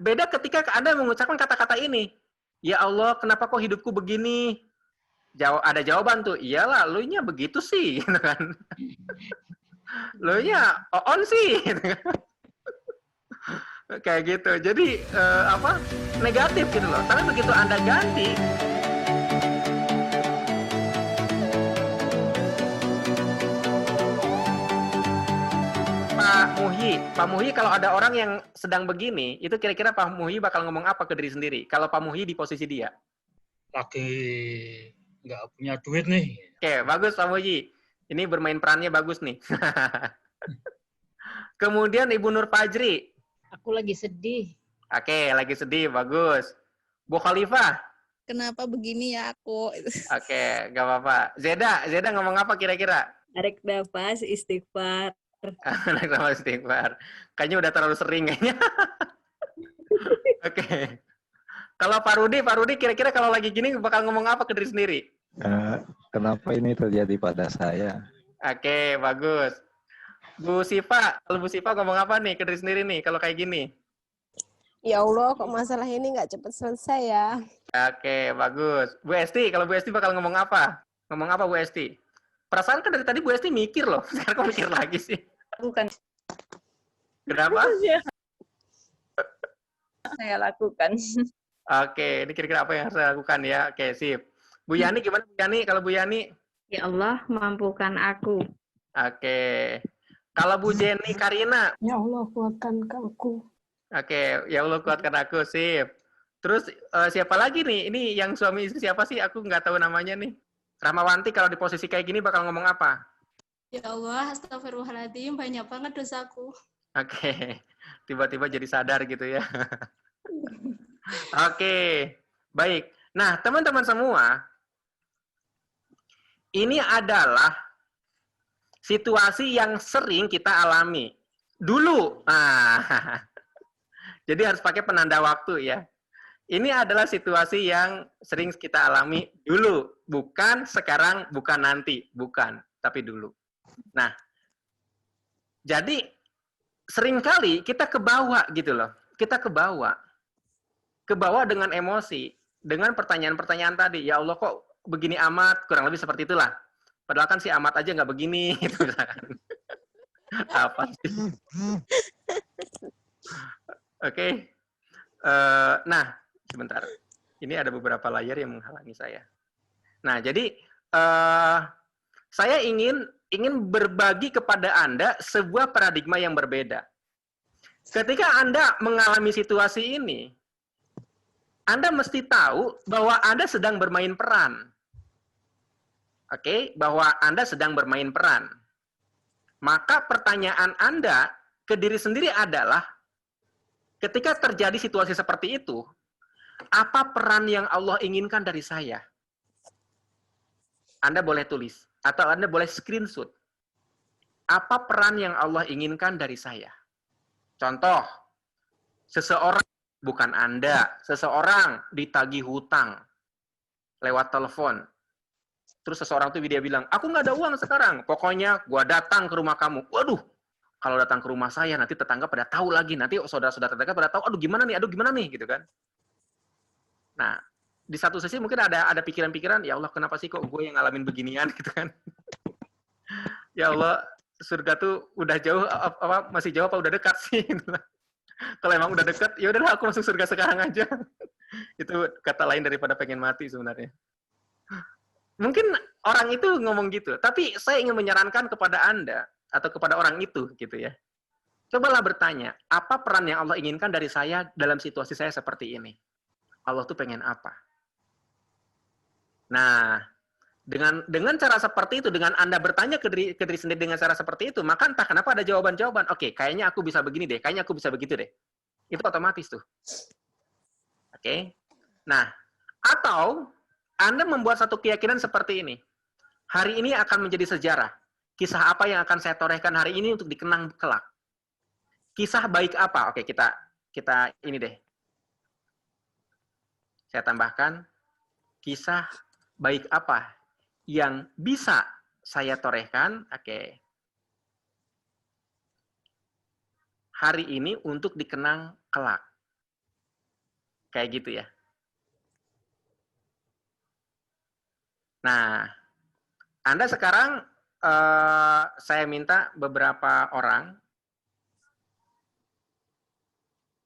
beda ketika Anda mengucapkan kata-kata ini. Ya Allah, kenapa kok hidupku begini? Ada jawaban tuh, iyalah, lu nya begitu sih, gitu kan. Lu nya on sih, gitu kan. Kayak gitu. Jadi negatif gitu loh. Tapi begitu Anda ganti, Pak Muhyi kalau ada orang yang sedang begini, itu kira-kira Pak Muhyi bakal ngomong apa ke diri sendiri? Kalau Pak Muhyi di posisi dia. Lagi nggak punya duit nih. Oke, bagus Pak Muhyi. Ini bermain perannya bagus nih. Kemudian Ibu Nur Fajri. Aku lagi sedih. Oke, lagi sedih, bagus. Bu Khalifah. Kenapa begini ya aku? Oke, gak apa-apa. Zeda ngomong apa kira-kira? Tarik nafas, istighfar. Tarik nafas, istighfar. Kayaknya udah terlalu sering kayaknya. Oke. Kalau Pak Rudi kira-kira kalau lagi gini bakal ngomong apa ke diri sendiri? Kenapa ini terjadi pada saya? Oke, bagus. Bu Siva, kalau Bu Siva ngomong apa nih ke diri sendiri nih kalau kayak gini? Ya Allah, kok masalah ini nggak cepat selesai ya? Oke, bagus. Bu Esti, kalau Bu Esti bakal ngomong apa? Ngomong apa Bu Esti? Perasaan kan dari tadi Bu Esti mikir loh. Sekarang kok mikir lagi sih? Bukan. Kenapa? Saya lakukan. Oke, ini kira-kira apa yang harus saya lakukan ya? Oke, sip. Bu Yani, gimana Bu Yani? Kalau Bu Yani? Ya Allah, mampukan aku. Oke. Kalau Bu Jenny Karina? Ya Allah, kuatkan aku. Oke, ya Allah kuatkan aku, sip. Terus siapa lagi nih? Ini yang suami istri siapa sih? Aku nggak tahu namanya nih. Rahmawanti kalau di posisi kayak gini bakal ngomong apa? Ya Allah, astagfirullahaladzim, banyak banget dosaku. Oke, tiba-tiba jadi sadar gitu ya. Oke, baik. Nah, teman-teman semua, ini adalah situasi yang sering kita alami. Dulu, jadi harus pakai penanda waktu ya. Ini adalah situasi yang sering kita alami dulu. Bukan sekarang, bukan nanti. Bukan, tapi dulu. Nah, jadi seringkali kita kebawa gitu loh. Kita kebawa. Kebawa dengan emosi. Dengan pertanyaan-pertanyaan tadi. Ya Allah kok begini amat? Kurang lebih seperti itulah. Padahal kan si amat aja nggak begini. Gitu misalkan. Apa sih? Oke. Nah, sebentar. Ini ada beberapa layar yang menghalangi saya. Nah, jadi saya ingin berbagi kepada Anda sebuah paradigma yang berbeda. Ketika Anda mengalami situasi ini, Anda mesti tahu bahwa Anda sedang bermain peran. Oke, bahwa Anda sedang bermain peran. Maka pertanyaan Anda ke diri sendiri adalah, ketika terjadi situasi seperti itu, apa peran yang Allah inginkan dari saya? Anda boleh tulis, atau Anda boleh screenshot. Apa peran yang Allah inginkan dari saya? Contoh, seseorang, bukan Anda, seseorang ditagih hutang lewat telepon. Terus seseorang tuh dia bilang, aku nggak ada uang sekarang, pokoknya gua datang ke rumah kamu. Waduh, kalau datang ke rumah saya, nanti tetangga pada tahu lagi, nanti saudara-saudara tetangga pada tahu, aduh gimana nih, gitu kan. Nah, di satu sisi mungkin ada pikiran-pikiran, ya Allah kenapa sih kok gue yang ngalamin beginian, gitu kan. Ya Allah, surga tuh udah jauh, masih jauh apa udah dekat sih. Kalau emang udah dekat, ya udahlah aku masuk surga sekarang aja. Itu kata lain daripada pengen mati sebenarnya. Mungkin orang itu ngomong gitu, tapi saya ingin menyarankan kepada Anda, atau kepada orang itu, gitu ya. Cobalah bertanya, apa peran yang Allah inginkan dari saya dalam situasi saya seperti ini? Allah tuh pengen apa? Nah, dengan cara seperti itu, dengan Anda bertanya ke diri sendiri dengan cara seperti itu, maka entah kenapa ada jawaban-jawaban. Oke, kayaknya aku bisa begini deh, kayaknya aku bisa begitu deh. Itu otomatis tuh. Oke. Nah, atau Anda membuat satu keyakinan seperti ini. Hari ini akan menjadi sejarah. Kisah apa yang akan saya torehkan hari ini untuk dikenang kelak? Kisah baik apa? Oke, kita ini deh. Saya tambahkan, kisah baik apa yang bisa saya torehkan, oke, hari ini untuk dikenang kelak. Kayak gitu ya. Nah, Anda sekarang saya minta beberapa orang.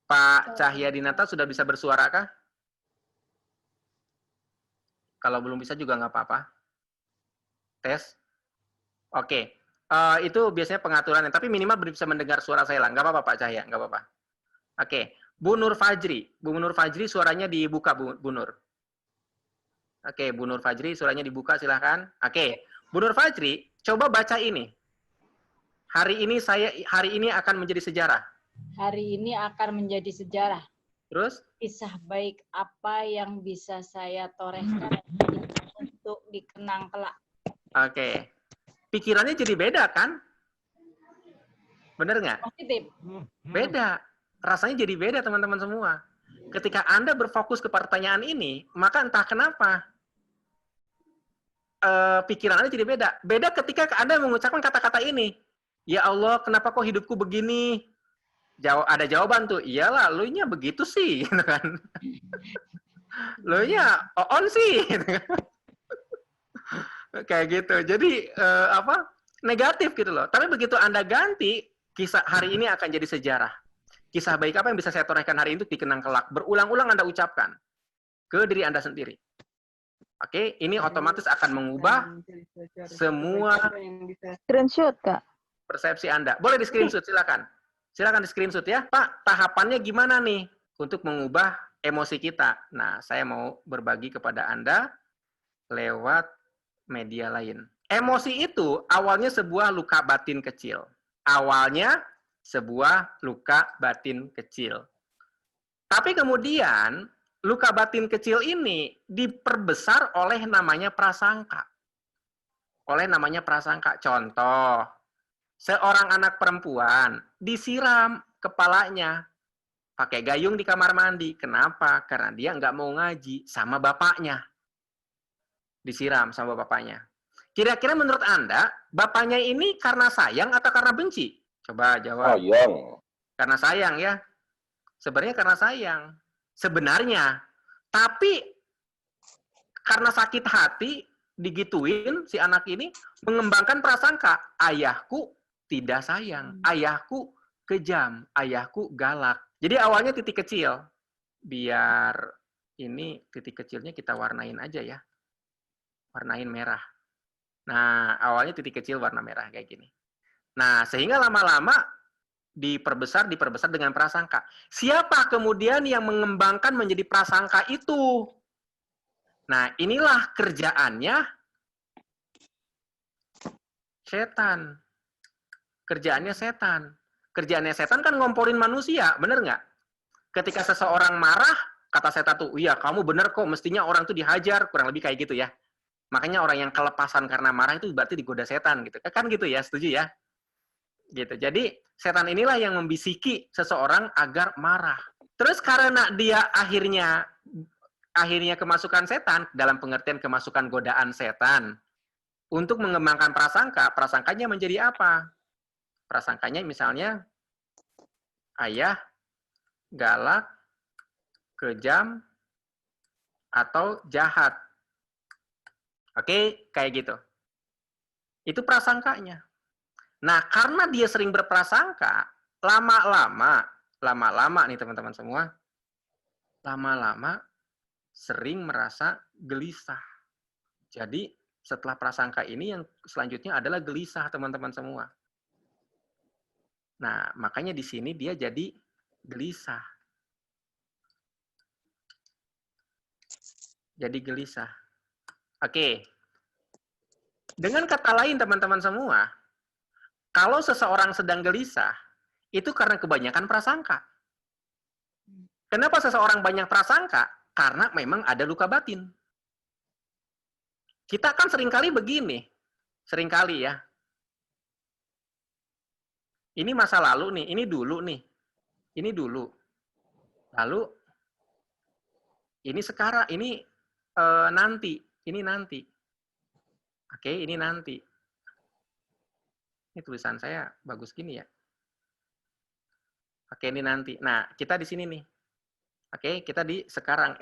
Pak Cahyadinata sudah bisa bersuara kah? Kalau belum bisa juga nggak apa-apa. Tes. Oke. Itu biasanya pengaturannya. Tapi minimal bisa mendengar suara saya lah. Nggak apa-apa Pak Cahya. Nggak apa-apa. Oke. Bu Nur Fajri. Bu Nur Fajri suaranya dibuka Bu Nur. Oke. Bu Nur Fajri suaranya dibuka silahkan. Oke. Bu Nur Fajri, coba baca ini. Hari ini akan menjadi sejarah. Hari ini akan menjadi sejarah. Terus? Kisah baik apa yang bisa saya torehkan untuk dikenang kelak. Oke. Pikirannya jadi beda kan? Bener nggak? Positif. Beda. Rasanya jadi beda teman-teman semua. Ketika Anda berfokus ke pertanyaan ini, maka entah kenapa pikiran Anda jadi beda. Beda ketika Anda mengucapkan kata-kata ini. Ya Allah, kenapa kok hidupku begini? Ada jawaban tuh, iyalah, lu nya begitu sih, gitu kan. Lu nya on sih, gitu kan. Kayak gitu. Jadi negatif gitu loh. Tapi begitu Anda ganti, kisah hari ini akan jadi sejarah. Kisah baik apa yang bisa saya torehkan hari ini untuk dikenang kelak. Berulang-ulang Anda ucapkan ke diri Anda sendiri. Oke, ini otomatis akan mengubah semua Screenshot, Kak. persepsi Anda. Boleh di screenshot, silakan. Silakan di screenshot ya. Pak, tahapannya gimana nih untuk mengubah emosi kita? Nah, saya mau berbagi kepada Anda lewat media lain. Emosi itu awalnya sebuah luka batin kecil. Awalnya sebuah luka batin kecil. Tapi kemudian luka batin kecil ini diperbesar oleh namanya prasangka. Oleh namanya prasangka. Contoh, seorang anak perempuan disiram kepalanya pakai gayung di kamar mandi. Kenapa? Karena dia nggak mau ngaji sama bapaknya. Disiram sama bapaknya. Kira-kira menurut Anda, bapaknya ini karena sayang atau karena benci? Coba jawab. Sayang. Karena sayang ya. Sebenarnya karena sayang. Sebenarnya. Tapi karena sakit hati, digituin si anak ini, mengembangkan prasangka. Ayahku tidak sayang. Ayahku kejam. Ayahku galak. Jadi awalnya titik kecil. Biar ini titik kecilnya kita warnain aja ya. Warnain merah. Nah, awalnya titik kecil warna merah kayak gini. Nah, sehingga lama-lama diperbesar dengan prasangka. Siapa kemudian yang mengembangkan menjadi prasangka itu? Nah, inilah kerjaannya setan. Kerjaannya setan. Kerjaannya setan kan ngomporin manusia, bener nggak? Ketika seseorang marah, kata setan tuh, iya kamu bener kok, mestinya orang tuh dihajar, kurang lebih kayak gitu ya. Makanya orang yang kelepasan karena marah itu berarti digoda setan gitu. Kan gitu ya, setuju ya? Gitu. Jadi setan inilah yang membisiki seseorang agar marah. Terus karena dia akhirnya kemasukan setan, dalam pengertian kemasukan godaan setan, untuk mengembangkan prasangka, prasangkanya menjadi apa? Prasangkanya misalnya, ayah galak, kejam, atau jahat. Oke, kayak gitu. Itu prasangkanya. Nah, karena dia sering berprasangka, lama-lama nih teman-teman semua, lama-lama sering merasa gelisah. Jadi, setelah prasangka ini yang selanjutnya adalah gelisah teman-teman semua. Nah, makanya di sini dia jadi gelisah. Jadi gelisah. Oke. Dengan kata lain teman-teman semua, kalau seseorang sedang gelisah, itu karena kebanyakan prasangka. Kenapa seseorang banyak prasangka? Karena memang ada luka batin. Kita kan seringkali begini. Seringkali ya. Ini masa lalu nih, ini dulu nih. Ini dulu. Lalu, ini sekarang, ini nanti. Ini nanti. Oke, ini nanti. Ini tulisan saya bagus gini ya. Oke, ini nanti. Nah, kita di sini nih. Oke, kita di sekarang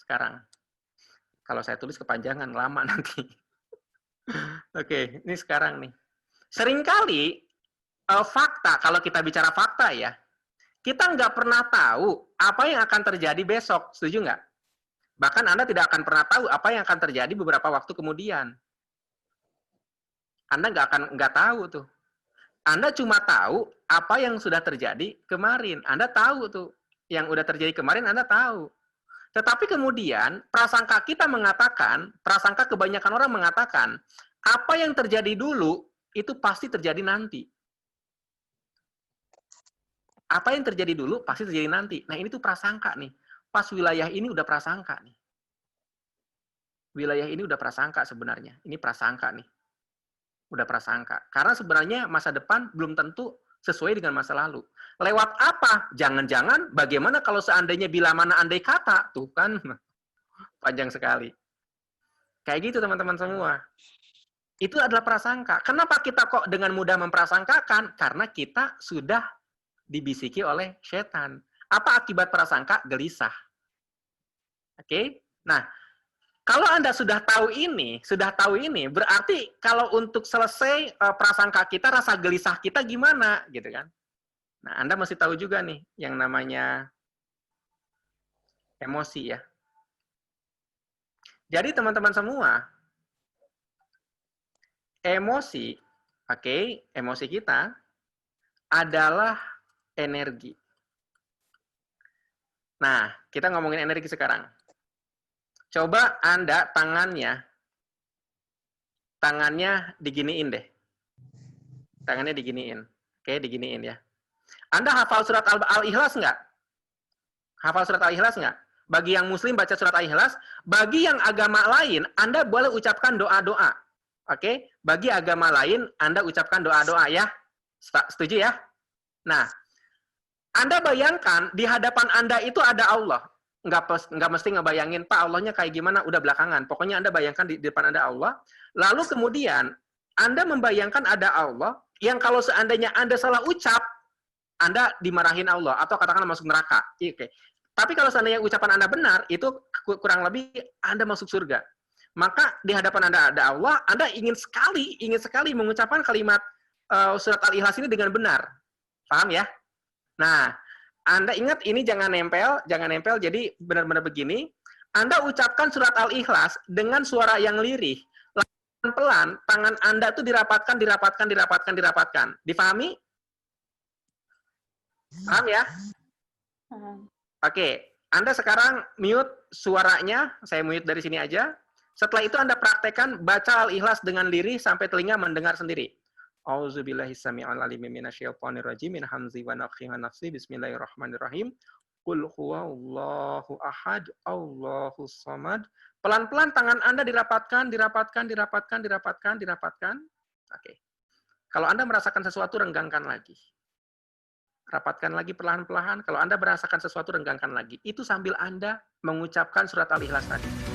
sekarang. Kalau saya tulis kepanjangan lama nanti. Oke, ini sekarang nih. Seringkali fakta, kalau kita bicara fakta ya, kita nggak pernah tahu apa yang akan terjadi besok. Setuju nggak? Bahkan Anda tidak akan pernah tahu apa yang akan terjadi beberapa waktu kemudian. Anda nggak tahu tuh. Anda cuma tahu apa yang sudah terjadi kemarin. Anda tahu tuh. Yang sudah terjadi kemarin Anda tahu. Tetapi kemudian prasangka kita mengatakan, prasangka kebanyakan orang mengatakan, apa yang terjadi dulu itu pasti terjadi nanti. Apa yang terjadi dulu pasti terjadi nanti. Nah ini tuh prasangka nih. Pas wilayah ini udah prasangka nih. Wilayah ini udah prasangka sebenarnya. Ini prasangka nih. Udah prasangka. Karena sebenarnya masa depan belum tentu sesuai dengan masa lalu. Lewat apa? Jangan-jangan bagaimana kalau seandainya bila mana andai kata? Tuh kan, panjang sekali. Kayak gitu teman-teman semua. Itu adalah prasangka. Kenapa kita kok dengan mudah memprasangkakan? Karena kita sudah dibisiki oleh setan. Apa akibat prasangka? Gelisah. Oke? Nah, kalau Anda sudah tahu ini, berarti kalau untuk selesai prasangka kita, rasa gelisah kita gimana, gitu kan? Nah, Anda mesti tahu juga nih yang namanya emosi ya. Jadi teman-teman semua, emosi, oke, emosi kita adalah energi. Nah, kita ngomongin energi sekarang. Coba Anda tangannya diginiin deh. Tangannya diginiin. Oke, diginiin ya. Anda hafal surat Al-Ikhlas nggak? Hafal surat Al-Ikhlas nggak? Bagi yang muslim baca surat Al-Ikhlas, bagi yang agama lain, Anda boleh ucapkan doa-doa. Oke? Bagi agama lain, Anda ucapkan doa-doa ya. Setuju ya? Nah, Anda bayangkan di hadapan Anda itu ada Allah. Nggak mesti ngebayangin, Pak, Allahnya kayak gimana, udah belakangan. Pokoknya Anda bayangkan di depan Anda Allah. Lalu kemudian, Anda membayangkan ada Allah, yang kalau seandainya Anda salah ucap, Anda dimarahin Allah, atau katakanlah masuk neraka. Oke. Tapi kalau seandainya ucapan Anda benar, itu kurang lebih Anda masuk surga. Maka di hadapan Anda ada Allah, Anda ingin sekali mengucapkan kalimat surat Al-Ikhlas ini dengan benar. Paham ya? Nah, Anda ingat ini jangan nempel, jadi benar-benar begini. Anda ucapkan surat Al-Ikhlas dengan suara yang lirih. Pelan-pelan, tangan Anda tuh dirapatkan. Difahami? Paham ya? Oke, Anda sekarang mute suaranya, saya mute dari sini aja. Setelah itu Anda praktekkan baca Al-Ikhlas dengan lirih sampai telinga mendengar sendiri. A'udzubillahis samii'il 'aliim minasyaitonir rajiim min hamzi wa nafthihi wa nafsi. Bismillahirrahmanirrahim. Qul huwallahu ahad, Allahus samad. Pelan-pelan tangan Anda dirapatkan. Oke. Kalau Anda merasakan sesuatu, renggangkan lagi. Rapatkan lagi perlahan-lahan. Kalau Anda merasakan sesuatu, renggangkan lagi. Itu sambil Anda mengucapkan surat Al-Ikhlas tadi.